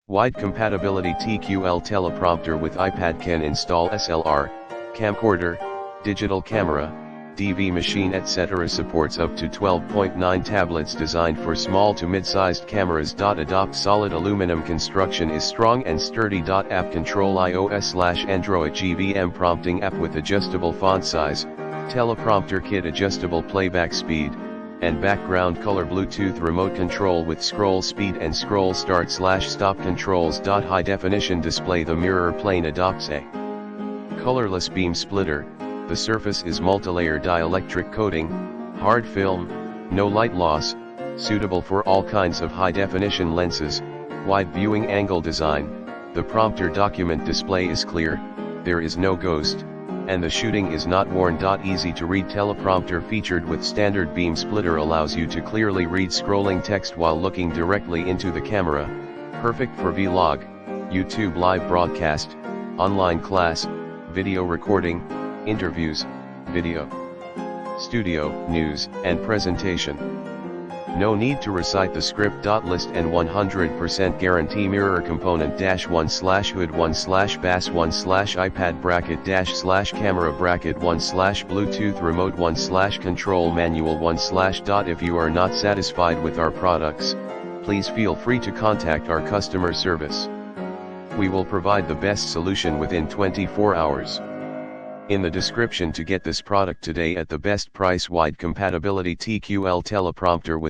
Wide compatibility TQL teleprompter with iPad can install SLR, camcorder, digital camera, DV machine etc. Supports up to 12.9 tablets designed for small to mid-sized cameras. Adopt solid aluminum construction is strong and sturdy. App control iOS/Android GVM prompting app with adjustable font size, teleprompter kit adjustable playback speed, and background color Bluetooth remote control with scroll speed and scroll start/stop controls. High definition display. The mirror plane adopts a colorless beam splitter. The surface is multilayer dielectric coating, hard film, no light loss, suitable for all kinds of high definition lenses. Wide viewing angle design. The prompter document display is clear, there is no ghost, and the shooting is not worn. Easy to read teleprompter featured with standard beam splitter allows you to clearly read scrolling text while looking directly into the camera. Perfect for vlog, YouTube live broadcast, online class, video recording, interviews, video, studio, news, and presentation. No need to recite the script. List and 100% guarantee mirror component -1/hood 1/bass 1/iPad bracket /camera bracket 1/Bluetooth remote 1/control manual 1/. If you are not satisfied with our products, please feel free to contact our customer service. We will provide the best solution within 24 hours. In the description to get this product today at the best price. Wide compatibility TQL teleprompter with